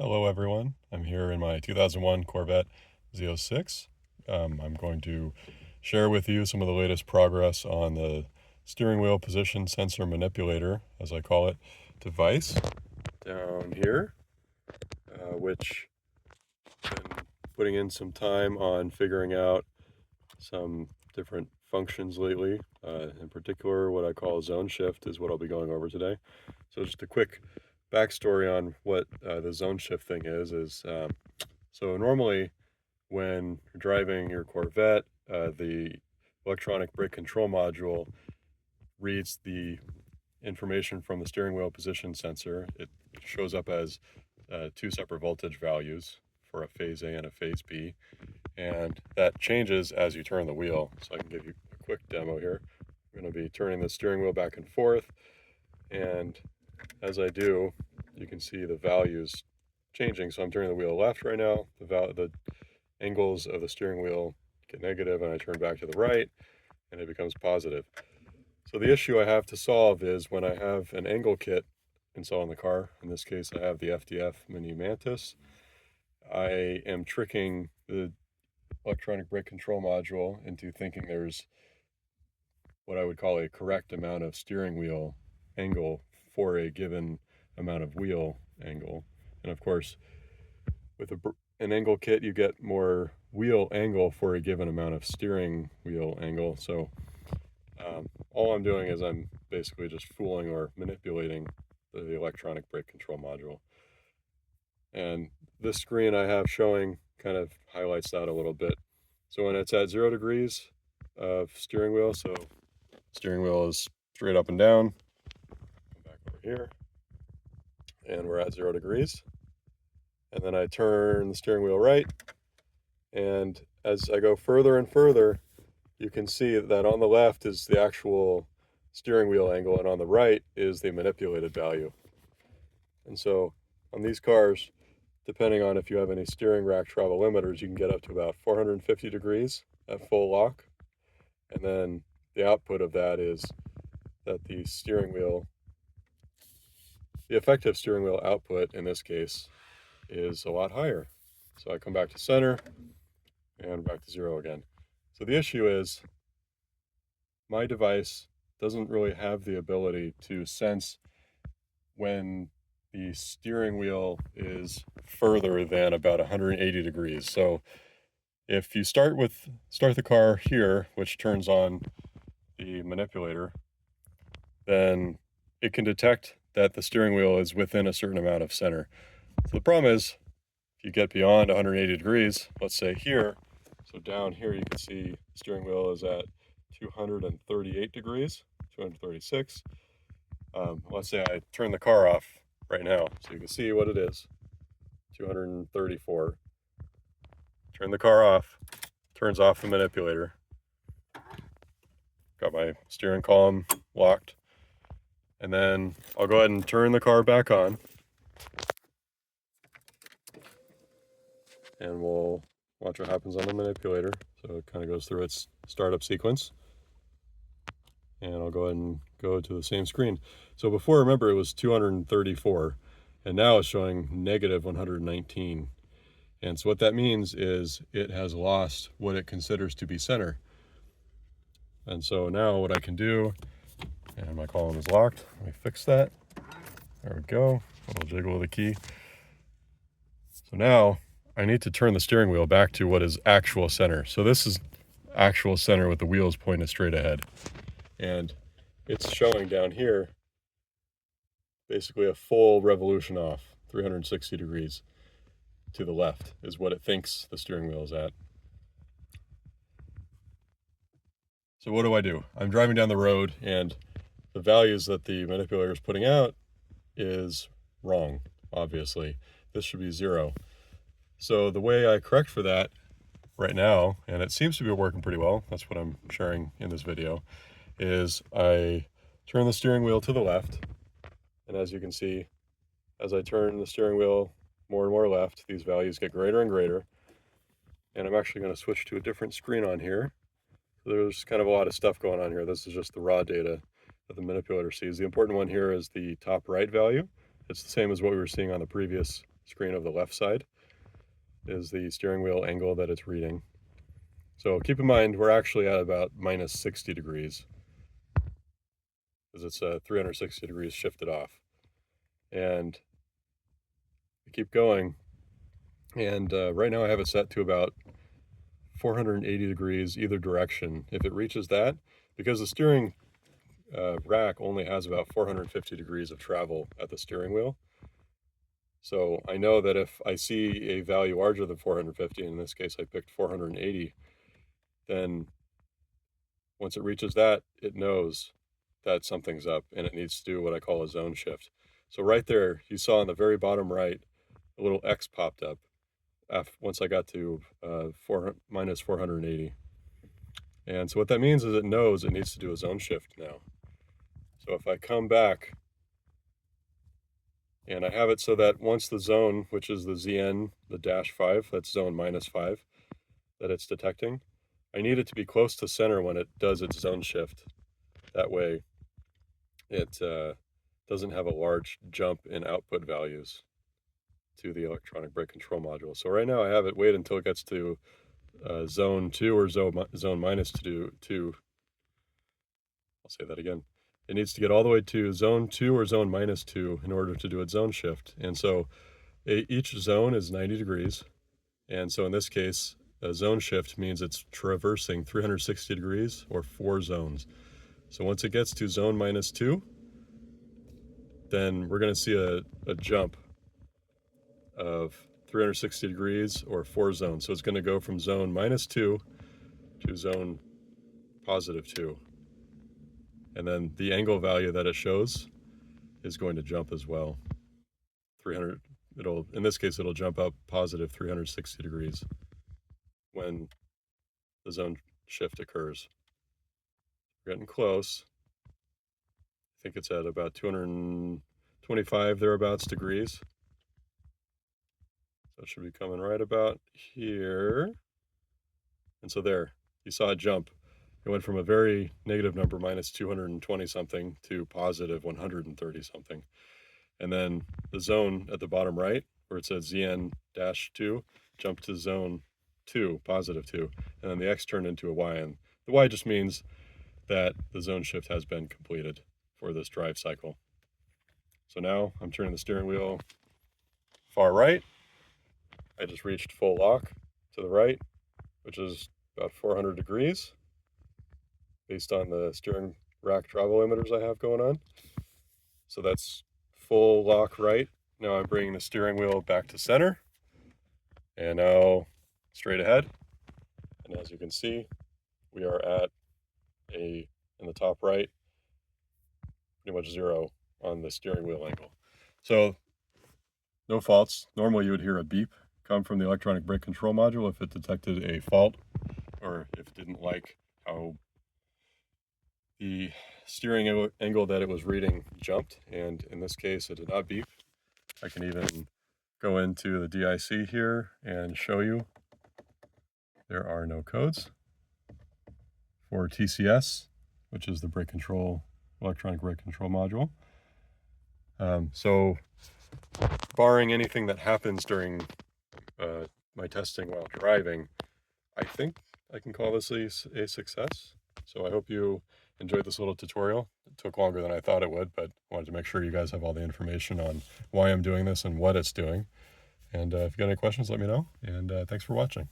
Hello everyone, I'm here in my 2001 Corvette Z06. I'm going to share with you some of the latest progress on the steering wheel position sensor manipulator, as I call it, device down here, which I've been putting in some time on figuring out some different functions lately. In particular, what I call zone shift is what I'll be going over today. So just a quick backstory on what the zone shift thing is so normally when you're driving your Corvette, the electronic brake control module reads the information from the steering wheel position sensor. It shows up as two separate voltage values for a phase A and a phase B, and that changes as you turn the wheel. So I can give you a quick demo here. I'm going to be turning the steering wheel back and forth, and as I do, you can see the values changing. So I'm turning the wheel left right now. The angles of the steering wheel get negative, and I turn back to the right, and it becomes positive. So the issue I have to solve is when I have an angle kit installed in the car. In this case, I have the FDF Mini Mantis. I am tricking the electronic brake control module into thinking there's what I would call a correct amount of steering wheel angle for a given amount of wheel angle. And of course, with an angle kit, you get more wheel angle for a given amount of steering wheel angle. So all I'm doing is I'm basically just fooling or manipulating the electronic brake control module. And this screen I have showing kind of highlights that a little bit. So when it's at 0 degrees of steering wheel, so steering wheel is straight up and down, come back over here, and we're at 0 degrees. And then I turn the steering wheel right, and as I go further and further, you can see that on the left is the actual steering wheel angle, and on the right is the manipulated value. And so on these cars, depending on if you have any steering rack travel limiters, you can get up to about 450 degrees at full lock. And then the output of that is that the steering wheel, the effective steering wheel output in this case, is a lot higher. So I come back to center and back to 0 again. So the issue is my device doesn't really have the ability to sense when the steering wheel is further than about 180 degrees. So if you start the car here, which turns on the manipulator, then it can detect that the steering wheel is within a certain amount of center. So the problem is, if you get beyond 180 degrees, let's say here, so down here you can see the steering wheel is at 238 degrees, 236. Let's say I turn the car off right now, so you can see what it is, 234. Turn the car off, turns off the manipulator. Got my steering column locked. And then I'll go ahead and turn the car back on. And we'll watch what happens on the manipulator. So it kind of goes through its startup sequence. And I'll go ahead and go to the same screen. So before, remember, it was 234, and now it's showing negative 119. And so what that means is it has lost what it considers to be center. And so now what I can do, and my column is locked, let me fix that. There we go, a little jiggle of the key. So now I need to turn the steering wheel back to what is actual center. So this is actual center with the wheels pointed straight ahead. And it's showing down here basically a full revolution off, 360 degrees to the left is what it thinks the steering wheel is at. So what do? I'm driving down the road, and the values that the manipulator is putting out is wrong, obviously. This should be 0. So the way I correct for that right now, and it seems to be working pretty well, that's what I'm sharing in this video, is I turn the steering wheel to the left, and as you can see, as I turn the steering wheel more and more left, these values get greater and greater. And I'm actually going to switch to a different screen on here. So there's kind of a lot of stuff going on here. This is just the raw data that the manipulator sees. The important one here is the top right value. It's the same as what we were seeing on the previous screen of the left side is the steering wheel angle that it's reading. So keep in mind, we're actually at about minus 60 degrees because it's 360 degrees shifted off. And we keep going. And right now I have it set to about 480 degrees either direction. If it reaches that, because the steering rack only has about 450 degrees of travel at the steering wheel. So I know that if I see a value larger than 450, in this case I picked 480, then once it reaches that, it knows that something's up and it needs to do what I call a zone shift. So right there, you saw on the very bottom right, a little X popped up once I got to minus 480. And so what that means is it knows it needs to do a zone shift now. So if I come back and I have it so that once the zone, which is the ZN, the -5, that's zone -5, that it's detecting, I need it to be close to center when it does its zone shift. That way it doesn't have a large jump in output values to the electronic brake control module. So right now I have it wait until it gets to zone 2 or zone -2. I'll say that again. It needs to get all the way to zone 2 or zone -2 in order to do its zone shift. And so each zone is 90 degrees. And so in this case, a zone shift means it's traversing 360 degrees or 4 zones. So once it gets to zone -2, then we're going to see a jump of 360 degrees or 4 zones. So it's going to go from zone -2 to zone +2. And then the angle value that it shows is going to jump as well. 300, in this case, it'll jump up positive 360 degrees when the zone shift occurs. We're getting close. I think it's at about 225 thereabouts degrees. So it should be coming right about here. And so there, you saw it jump. It went from a very negative number, minus 220 something, to positive 130 something. And then the zone at the bottom right, where it says ZN-2, jumped to zone 2, positive 2. And then the X turned into a Y. And the Y just means that the zone shift has been completed for this drive cycle. So now I'm turning the steering wheel far right. I just reached full lock to the right, which is about 400 degrees based on the steering rack travel limiters I have going on. So that's full lock right. Now I'm bringing the steering wheel back to center and now straight ahead. And as you can see, we are at in the top right, pretty much 0 on the steering wheel angle. So no faults. Normally you would hear a beep come from the electronic brake control module if it detected a fault or if it didn't like how the steering angle that it was reading jumped, and in this case it did not beep. I can even go into the DIC here and show you there are no codes for TCS, which is the electronic brake control module. So barring anything that happens during my testing while driving, I think I can call this a success. So I hope you enjoyed this little tutorial. It took longer than I thought it would, but I wanted to make sure you guys have all the information on why I'm doing this and what it's doing. And if you got any questions, let me know. And thanks for watching.